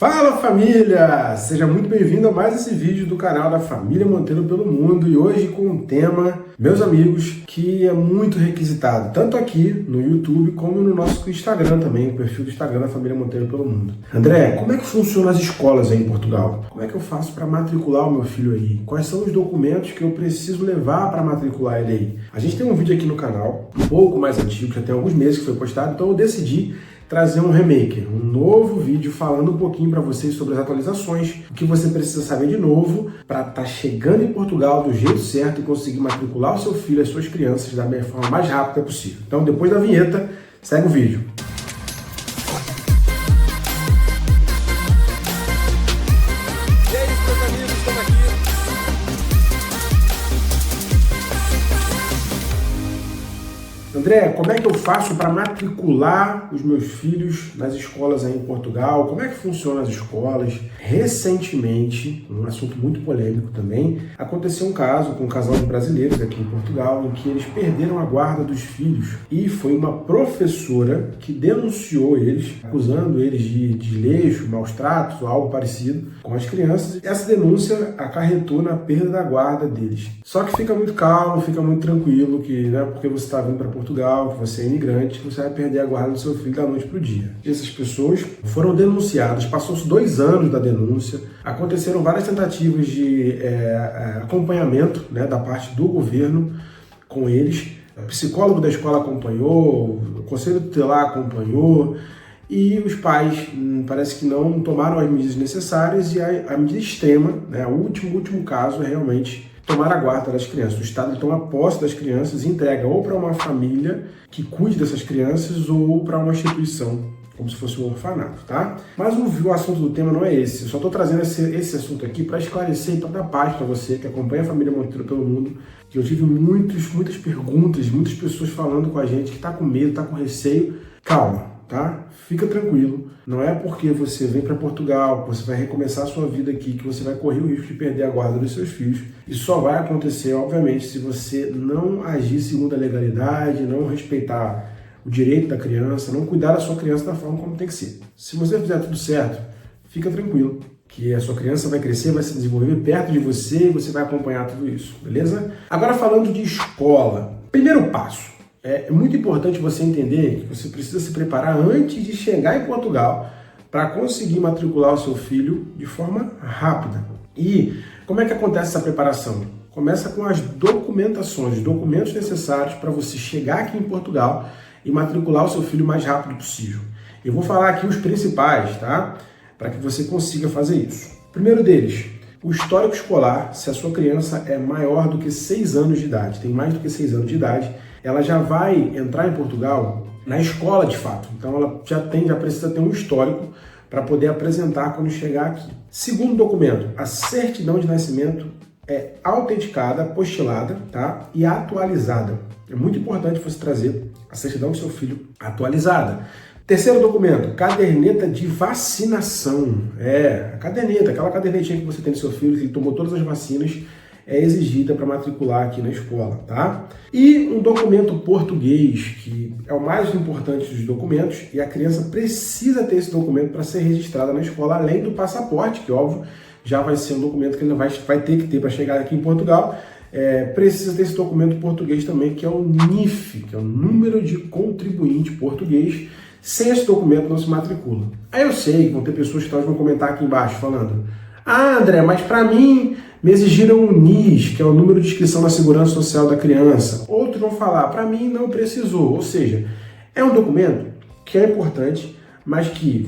Fala família! Seja muito bem-vindo a mais esse vídeo do canal da Família Monteiro pelo Mundo e hoje com um tema, meus amigos, que é muito requisitado, tanto aqui no YouTube como no nosso Instagram também, o perfil do Instagram da Família Monteiro pelo Mundo. André, como é que funcionam as escolas aí em Portugal? Como é que eu faço para matricular o meu filho aí? Quais são os documentos que eu preciso levar para matricular ele aí? A gente tem um vídeo aqui no canal, um pouco mais antigo, já tem alguns meses que foi postado, então eu decidi trazer um remake, um novo vídeo falando um pouquinho para vocês sobre as atualizações, o que você precisa saber de novo para estar chegando em Portugal do jeito certo e conseguir matricular o seu filho, as suas crianças da forma mais rápida possível. Então, depois da vinheta, segue o vídeo. E aí, meus amigos, estamos aqui. André, como é que eu faço para matricular os meus filhos nas escolas aí em Portugal? Como é que funcionam as escolas? Recentemente, um assunto muito polêmico também, aconteceu um caso com um casal de brasileiros aqui em Portugal em que eles perderam a guarda dos filhos e foi uma professora que denunciou eles, acusando eles de desleixo, maus tratos ou algo parecido com as crianças. Essa denúncia acarretou na perda da guarda deles. Só que fica muito calmo, fica muito tranquilo, que não é porque você está vindo para Portugal, que você é imigrante, que você vai perder a guarda do seu filho da noite para o dia. Essas pessoas foram denunciadas, passou-se 2 anos da denúncia, aconteceram várias tentativas de acompanhamento, né, da parte do governo com eles. O psicólogo da escola acompanhou, o conselho tutelar acompanhou, e os pais parece que não tomaram as medidas necessárias e a medida extrema, né, o último caso é realmente tomar a guarda das crianças. O Estado toma posse das crianças e entrega ou para uma família que cuide dessas crianças ou para uma instituição, como se fosse um orfanato, tá? Mas o assunto do tema não é esse. Eu só estou trazendo esse assunto aqui para esclarecer e para dar paz para você que acompanha a Família Monteiro pelo Mundo, que eu tive muitas perguntas, muitas pessoas falando com a gente que está com medo, está com receio. Calma, tá? Fica tranquilo. Não é porque você vem para Portugal, que você vai recomeçar a sua vida aqui, que você vai correr o risco de perder a guarda dos seus filhos. Isso só vai acontecer, obviamente, se você não agir segundo a legalidade, não respeitar o direito da criança, não cuidar da sua criança da forma como tem que ser. Se você fizer tudo certo, fica tranquilo, que a sua criança vai crescer, vai se desenvolver perto de você e você vai acompanhar tudo isso, beleza? Agora falando de escola. Primeiro passo. É muito importante você entender que você precisa se preparar antes de chegar em Portugal para conseguir matricular o seu filho de forma rápida. E como é que acontece essa preparação? Começa com as documentações, os documentos necessários para você chegar aqui em Portugal e matricular o seu filho o mais rápido possível. Eu vou falar aqui os principais, tá? Para que você consiga fazer isso. Primeiro deles, o histórico escolar. Se a sua criança é maior do que 6 anos de idade, tem mais do que 6 anos de idade, ela já vai entrar em Portugal na escola de fato. Então ela já precisa ter um histórico para poder apresentar quando chegar aqui. Segundo documento, a certidão de nascimento é autenticada, apostilada, tá? E atualizada. É muito importante você trazer a certidão do seu filho atualizada. Terceiro documento, caderneta de vacinação. A caderneta, aquela cadernetinha que você tem do seu filho, que ele tomou todas as vacinas, é exigida para matricular aqui na escola, tá? E um documento português, que é o mais importante dos documentos, e a criança precisa ter esse documento para ser registrada na escola, além do passaporte, que óbvio, já vai ser um documento que ele vai ter que ter para chegar aqui em Portugal. Precisa ter esse documento português também, que é o NIF, que é o Número de Contribuinte Português. Sem esse documento não se matricula. Aí eu sei que vão ter pessoas que vão comentar aqui embaixo falando: ah, André, mas para mim me exigiram o NIS, que é o Número de Inscrição na Segurança Social da Criança. Outros vão falar: para mim não precisou. Ou seja, é um documento que é importante, mas que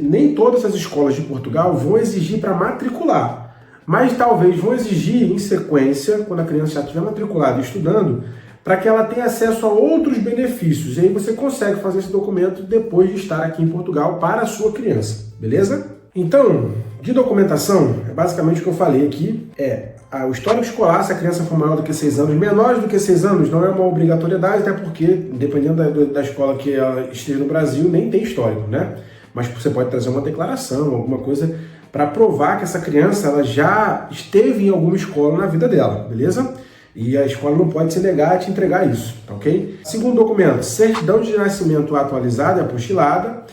nem todas as escolas de Portugal vão exigir para matricular. Mas talvez vão exigir em sequência, quando a criança já estiver matriculada e estudando, para que ela tenha acesso a outros benefícios. E aí você consegue fazer esse documento depois de estar aqui em Portugal para a sua criança, beleza? Então, de documentação, é basicamente o que eu falei aqui, o histórico escolar, se a criança for maior do que 6 anos, menores do que 6 anos, não é uma obrigatoriedade, até porque, dependendo da escola que ela esteja no Brasil, nem tem histórico, né? Mas você pode trazer uma declaração, alguma coisa, para provar que essa criança ela já esteve em alguma escola na vida dela, beleza? E a escola não pode se negar a te entregar isso, tá ok? Segundo documento, certidão de nascimento atualizada e apostilada.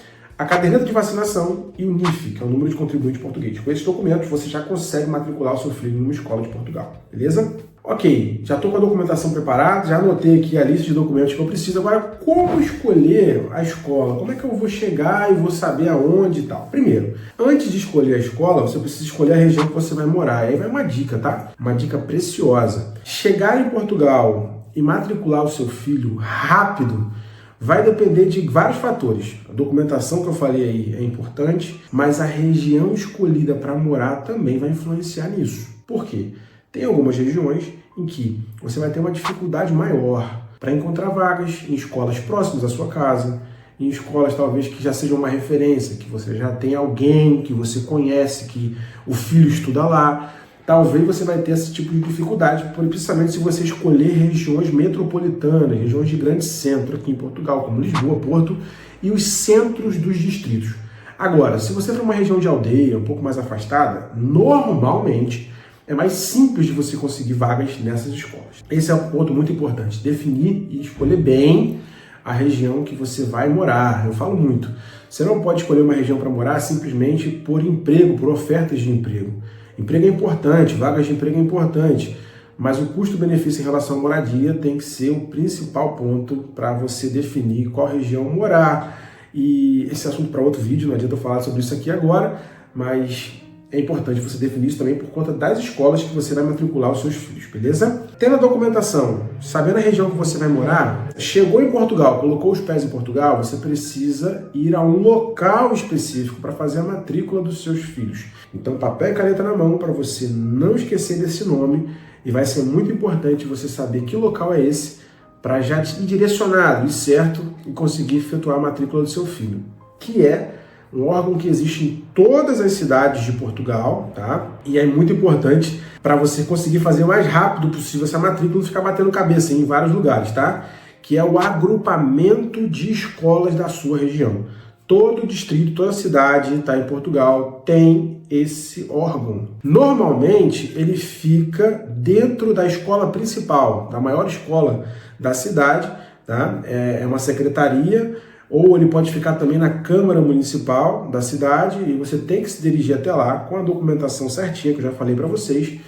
a caderneta de vacinação e o NIF, que é o número de contribuinte português. Com esses documentos, você já consegue matricular o seu filho em uma escola de Portugal, beleza? Ok, já estou com a documentação preparada, já anotei aqui a lista de documentos que eu preciso. Agora, como escolher a escola? Como é que eu vou chegar e vou saber aonde e tal? Primeiro, antes de escolher a escola, você precisa escolher a região que você vai morar. Aí vai uma dica, tá? Uma dica preciosa. Chegar em Portugal e matricular o seu filho rápido vai depender de vários fatores. A documentação que eu falei aí é importante, mas a região escolhida para morar também vai influenciar nisso. Por quê? Tem algumas regiões em que você vai ter uma dificuldade maior para encontrar vagas em escolas próximas à sua casa, em escolas talvez que já sejam uma referência, que você já tem alguém que você conhece, que o filho estuda lá. Talvez você vai ter esse tipo de dificuldade, principalmente se você escolher regiões metropolitanas, regiões de grande centro aqui em Portugal, como Lisboa, Porto e os centros dos distritos. Agora, se você for uma região de aldeia, um pouco mais afastada, normalmente é mais simples de você conseguir vagas nessas escolas. Esse é um ponto muito importante, definir e escolher bem a região que você vai morar. Eu falo muito, você não pode escolher uma região para morar simplesmente por emprego, por ofertas de emprego. Emprego é importante, vagas de emprego é importante, mas o custo-benefício em relação à moradia tem que ser o principal ponto para você definir qual região morar. E esse assunto para outro vídeo, não adianta eu falar sobre isso aqui agora, mas é importante você definir isso também por conta das escolas que você vai matricular os seus filhos, beleza? Tendo a documentação, sabendo a região que você vai morar, chegou em Portugal, colocou os pés em Portugal, você precisa ir a um local específico para fazer a matrícula dos seus filhos. Então, papel e caneta na mão para você não esquecer desse nome, e vai ser muito importante você saber que local é esse para já ir direcionado e certo e conseguir efetuar a matrícula do seu filho, que é um órgão que existe em todas as cidades de Portugal, tá? E é muito importante para você conseguir fazer o mais rápido possível essa matrícula, não ficar batendo cabeça em vários lugares, tá? Que é o agrupamento de escolas da sua região. Todo distrito, toda cidade, tá, em Portugal tem esse órgão. Normalmente ele fica dentro da escola principal, da maior escola da cidade, tá? É uma secretaria, ou ele pode ficar também na Câmara Municipal da cidade, e você tem que se dirigir até lá com a documentação certinha, que eu já falei para vocês,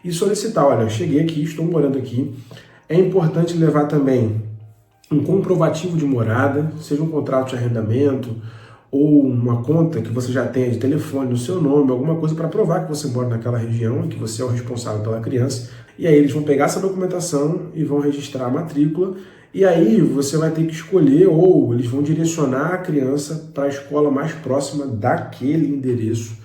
e solicitar, olha, eu cheguei aqui, estou morando aqui. É importante levar também um comprovativo de morada, seja um contrato de arrendamento, ou uma conta que você já tenha de telefone no seu nome, alguma coisa para provar que você mora naquela região e que você é o responsável pela criança. E aí eles vão pegar essa documentação e vão registrar a matrícula. E aí você vai ter que escolher, ou eles vão direcionar a criança para a escola mais próxima daquele endereço,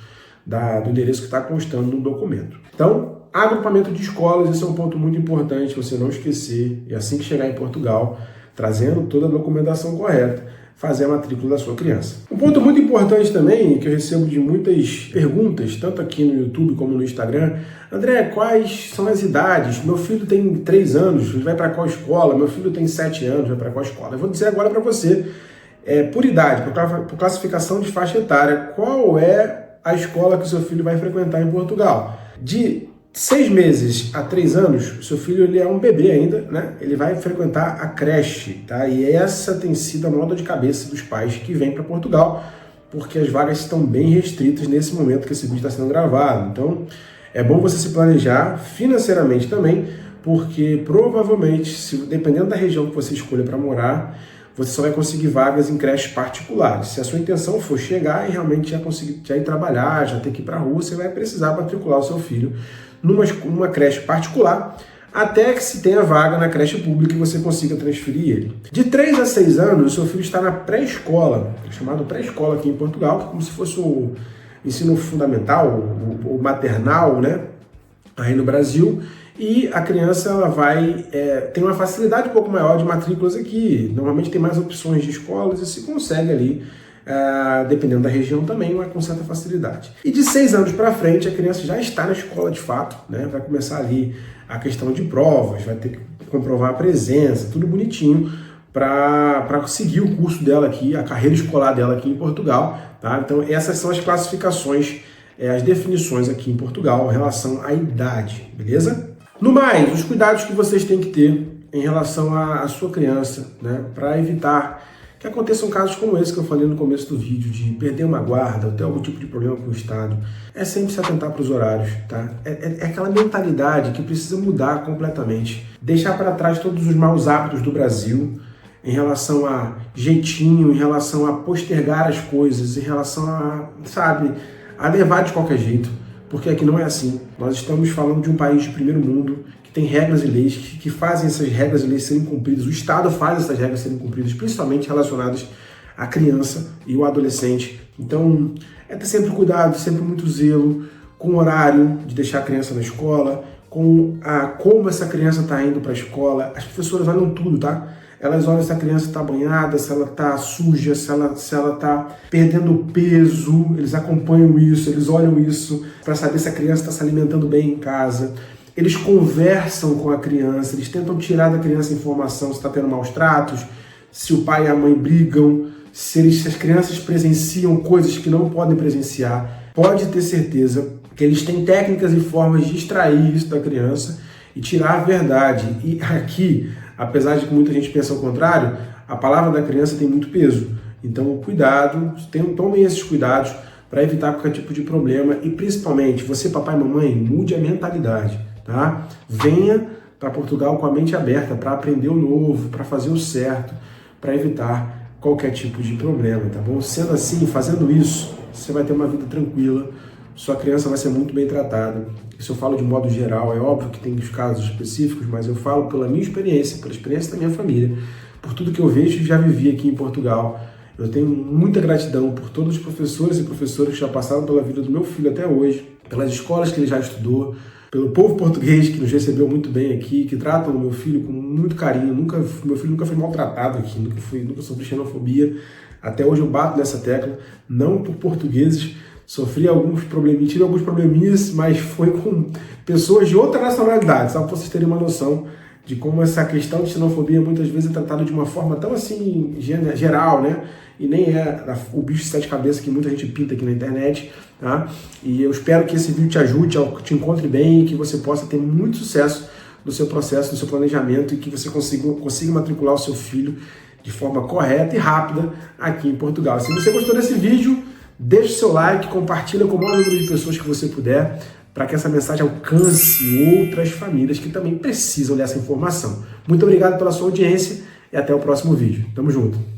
do endereço que está constando no documento. Então, agrupamento de escolas, esse é um ponto muito importante, você não esquecer, e assim que chegar em Portugal, trazendo toda a documentação correta, fazer a matrícula da sua criança. Um ponto muito importante também, que eu recebo de muitas perguntas, tanto aqui no YouTube como no Instagram: André, quais são as idades? Meu filho tem 3 anos, vai para qual escola? Meu filho tem 7 anos, vai para qual escola? Eu vou dizer agora para você, por idade, por classificação de faixa etária, qual é a escola que o seu filho vai frequentar em Portugal. De 6 meses a 3 anos, o seu filho ele é um bebê ainda, né? Ele vai frequentar a creche, tá? E essa tem sido a moda de cabeça dos pais que vêm para Portugal, porque as vagas estão bem restritas nesse momento que esse vídeo está sendo gravado. Então, é bom você se planejar financeiramente também, porque provavelmente, dependendo da região que você escolha para morar, você só vai conseguir vagas em creches particulares. Se a sua intenção for chegar e realmente já ir trabalhar, já ter que ir para a rua, você vai precisar matricular o seu filho numa creche particular, até que se tenha vaga na creche pública e você consiga transferir ele. De 3 a 6 anos, o seu filho está na pré-escola, chamado pré-escola aqui em Portugal, que é como se fosse o ensino fundamental, o maternal, né, aí no Brasil, e a criança ela vai ter uma facilidade um pouco maior de matrículas aqui. Normalmente tem mais opções de escolas e se consegue ali, dependendo da região também, com certa facilidade. E de 6 anos para frente, a criança já está na escola de fato, né? Vai começar ali a questão de provas, vai ter que comprovar a presença, tudo bonitinho, para seguir o curso dela aqui, a carreira escolar dela aqui em Portugal, tá? Então essas são as classificações, as definições aqui em Portugal em relação à idade, beleza? No mais, os cuidados que vocês têm que ter em relação à sua criança, né? Para evitar que aconteçam casos como esse que eu falei no começo do vídeo, de perder uma guarda, ou ter algum tipo de problema com o Estado. É sempre se atentar para os horários, tá? É aquela mentalidade que precisa mudar completamente. Deixar para trás todos os maus hábitos do Brasil, em relação a jeitinho, em relação a postergar as coisas, em relação a, sabe, a levar de qualquer jeito. Porque aqui não é assim. Nós estamos falando de um país de primeiro mundo, que tem regras e leis, que fazem essas regras e leis serem cumpridas. O Estado faz essas regras serem cumpridas, principalmente relacionadas à criança e ao adolescente. Então, é ter sempre cuidado, sempre muito zelo, com o horário de deixar a criança na escola, com como essa criança está indo para a escola. As professoras olham tudo, tá? Elas olham se a criança está banhada, se ela está suja, se ela está perdendo peso, eles acompanham isso, eles olham isso para saber se a criança está se alimentando bem em casa. Eles conversam com a criança, eles tentam tirar da criança informação se está tendo maus tratos, se o pai e a mãe brigam, se as crianças presenciam coisas que não podem presenciar. Pode ter certeza que eles têm técnicas e formas de extrair isso da criança e tirar a verdade. E aqui, apesar de que muita gente pensa ao contrário, a palavra da criança tem muito peso. Então, cuidado, tomem esses cuidados para evitar qualquer tipo de problema. E principalmente, você, papai e mamãe, mude a mentalidade, tá? Venha para Portugal com a mente aberta para aprender o novo, para fazer o certo, para evitar qualquer tipo de problema, tá bom? Sendo assim, fazendo isso, você vai ter uma vida tranquila, sua criança vai ser muito bem tratada. Isso eu falo de modo geral, é óbvio que tem os casos específicos, mas eu falo pela minha experiência, pela experiência da minha família, por tudo que eu vejo e já vivi aqui em Portugal. Eu tenho muita gratidão por todos os professores e professoras que já passaram pela vida do meu filho até hoje, pelas escolas que ele já estudou, pelo povo português que nos recebeu muito bem aqui, que tratam o meu filho com muito carinho. Meu filho nunca foi maltratado aqui, nunca sofri xenofobia. Até hoje eu bato nessa tecla, não por portugueses. Sofri alguns probleminhas, tive alguns probleminhas, mas foi com pessoas de outra nacionalidade, só para vocês terem uma noção de como essa questão de xenofobia muitas vezes é tratada de uma forma tão assim geral, né? E nem é o bicho de sete cabeças que muita gente pinta aqui na internet, tá? E eu espero que esse vídeo te ajude, te encontre bem e que você possa ter muito sucesso no seu processo, no seu planejamento e que você consiga matricular o seu filho de forma correta e rápida aqui em Portugal. Se você gostou desse vídeo, deixe seu like, compartilha com o maior número de pessoas que você puder, para que essa mensagem alcance outras famílias que também precisam dessa informação. Muito obrigado pela sua audiência e até o próximo vídeo. Tamo junto!